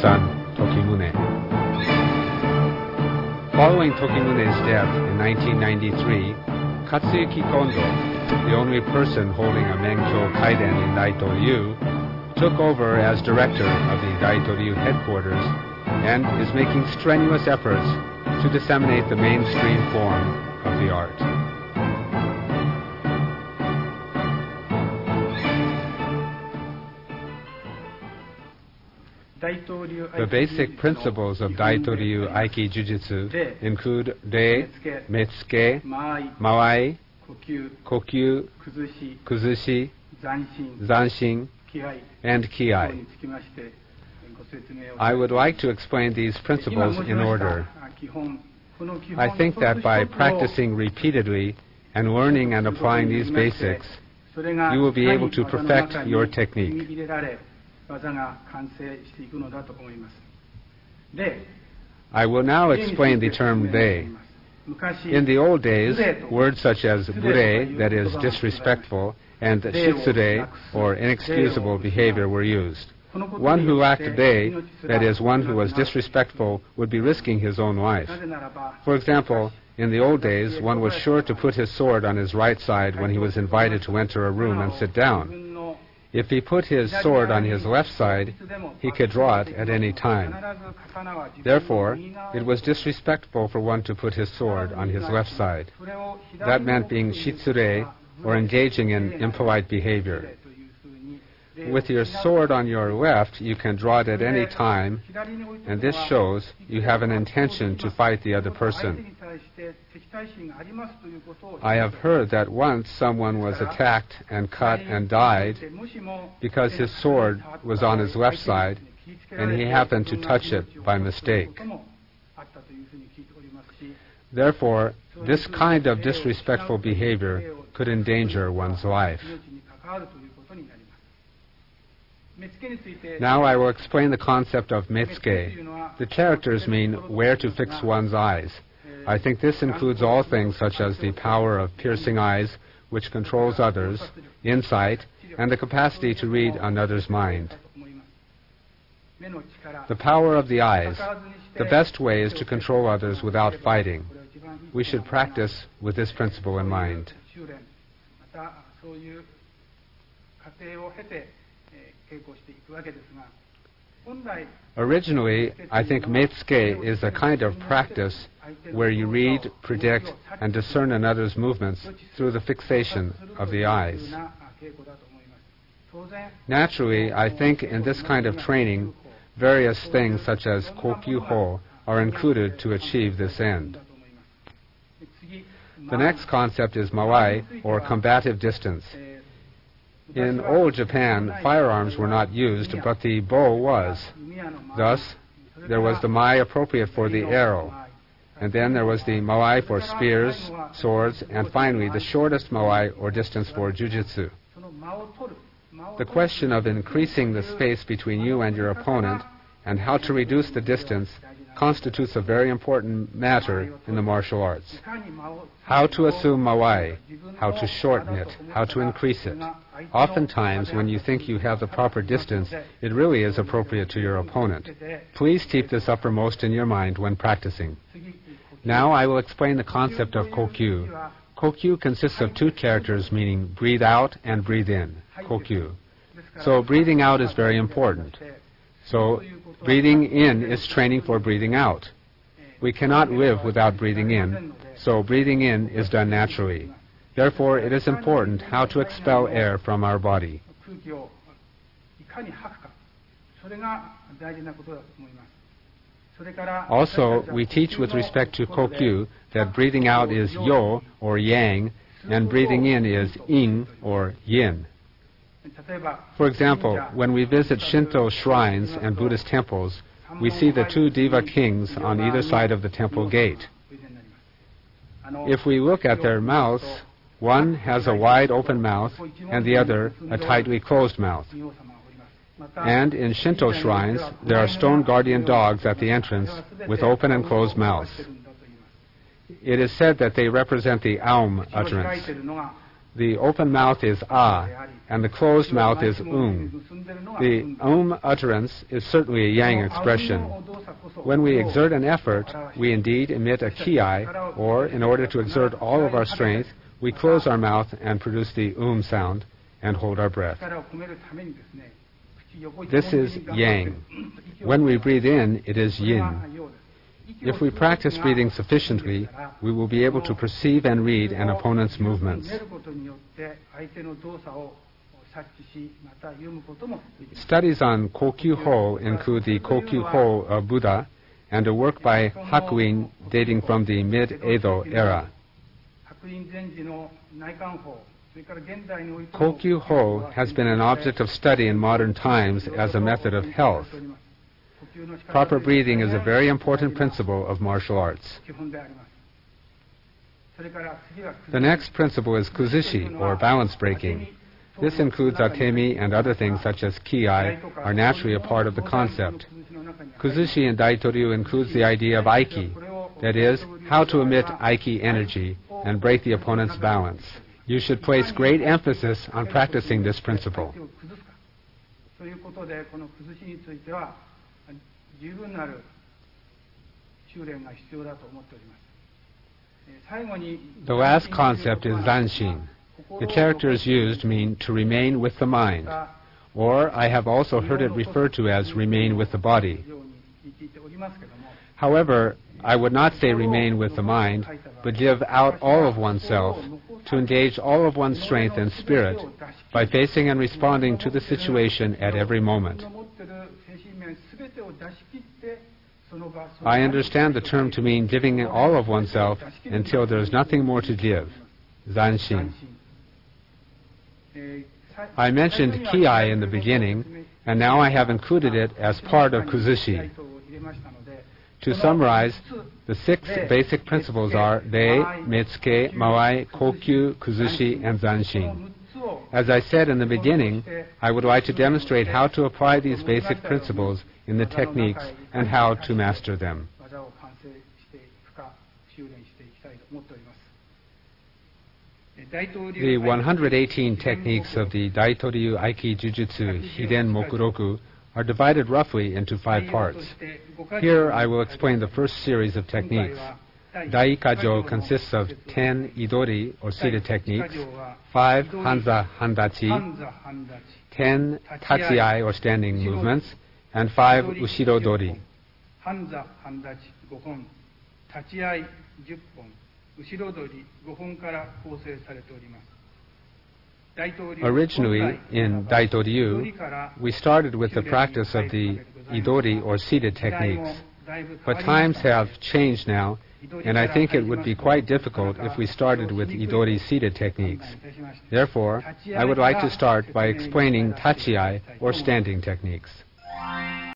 son Tokimune. Following Tokimune's death in 1993, Katsuyuki Kondo, the only person holding a Menkyo Kaiden in Daito-ryu, took over as director of the Daito-ryu headquarters and is making strenuous efforts to disseminate the mainstream form of the art. The basic principles of Daito-ryu Aikijujutsu include Rei, Metsuke, Mawai, Kokyu, Kuzushi, Zanshin, and Kiai. I would like to explain these principles in order. I think that by practicing repeatedly and learning and applying these basics, you will be able to perfect your technique. I will now explain the term Rei. In the old days, words such as Burei, that is disrespectful, and Shitsure, or inexcusable behavior, were used. One who lacked Rei, that is, one who was disrespectful, would be risking his own life. For example, in the old days, one was sure to put his sword on his right side when he was invited to enter a room and sit down. If he put his sword on his left side, he could draw it at any time. Therefore, it was disrespectful for one to put his sword on his left side. That meant being shitsure, or engaging in impolite behavior. With your sword on your left, you can draw it at any time, and this shows you have an intention to fight the other person. I have heard that once someone was attacked and cut and died because his sword was on his left side and he happened to touch it by mistake. Therefore, this kind of disrespectful behavior could endanger one's life. Now I will explain the concept of Metsuke. The characters mean where to fix one's eyes. I think this includes all things such as the power of piercing eyes, which controls others, insight, and the capacity to read another's mind. The power of the eyes. The best way is to control others without fighting. We should practice with this principle in mind. Originally, I think Metsuke is a kind of practice where you read, predict, and discern another's movements through the fixation of the eyes. Naturally, I think in this kind of training, various things such as Kokyu-ho are included to achieve this end. The next concept is Mawai, or combative distance. In old Japan, firearms were not used, but the bow was. Thus, there was the mai appropriate for the arrow, and then there was the mawai for spears, swords, and finally the shortest mawai or distance for jujutsu. The question of increasing the space between you and your opponent and how to reduce the distance constitutes a very important matter in the martial arts. How to assume mawai, how to shorten it, how to increase it. Oftentimes, when you think you have the proper distance, it really is appropriate to your opponent. Please keep this uppermost in your mind when practicing. Now I will explain the concept of kokyu. Kokyu consists of two characters meaning breathe out and breathe in, kokyu. So breathing out is very important. So breathing in is training for breathing out. We cannot live without breathing in, so breathing in is done naturally. Therefore, it is important how to expel air from our body. Also, we teach with respect to kokyu that breathing out is yo, or yang, and breathing in is yin, or yin. For example, when we visit Shinto shrines and Buddhist temples, we see the two Deva kings on either side of the temple gate. If we look at their mouths, one has a wide open mouth and the other a tightly closed mouth. And in Shinto shrines, there are stone guardian dogs at the entrance with open and closed mouths. It is said that they represent the Aum utterance. The open mouth is ah, and the closed mouth is The utterance is certainly a yang expression. When we exert an effort, we indeed emit a ki, or in order to exert all of our strength, we close our mouth and produce the sound and hold our breath. This is yang. When we breathe in, it is yin. If we practice breathing sufficiently, we will be able to perceive and read an opponent's movements. Studies on Kokyu-ho include the Kokyu-ho of Buddha and a work by Hakuin dating from the mid-Edo era. Kokyu-ho has been an object of study in modern times as a method of health. Proper breathing is a very important principle of martial arts. The next principle is kuzushi, or balance breaking. This includes atemi and other things such as ki are naturally a part of the concept. Kuzushi in Daito-ryu includes the idea of aiki, that is, how to emit aiki energy and break the opponent's balance. You should place great emphasis on practicing this principle. The last concept is zanshin. The characters used mean to remain with the mind, or I have also heard it referred to as remain with the body. However, I would not say remain with the mind, but give out all of oneself, to engage all of one's strength and spirit by facing and responding to the situation at every moment. I understand the term to mean giving all of oneself until there is nothing more to give, zanshin. I mentioned ki in the beginning, and now I have included it as part of kuzushi. To summarize, the 6 basic principles are rei, metsuke, mawai, kokyu, kuzushi, and zanshin. As I said in the beginning, I would like to demonstrate how to apply these basic principles in the techniques and how to master them. The 118 techniques of the Daito-ryu Aikijujutsu Hiden Mokuroku are divided roughly into 5 parts. Here I will explain the first series of techniques. Daikajo consists of 10 idori or seated techniques, 5 hanza handachi, 10 tachiai or standing movements, and 5 ushiro dori. Originally, in Daito-ryu, we started with the practice of the idori or seated techniques. But times have changed now, and I think it would be quite difficult if we started with idori seated techniques. Therefore, I would like to start by explaining tachiai or standing techniques.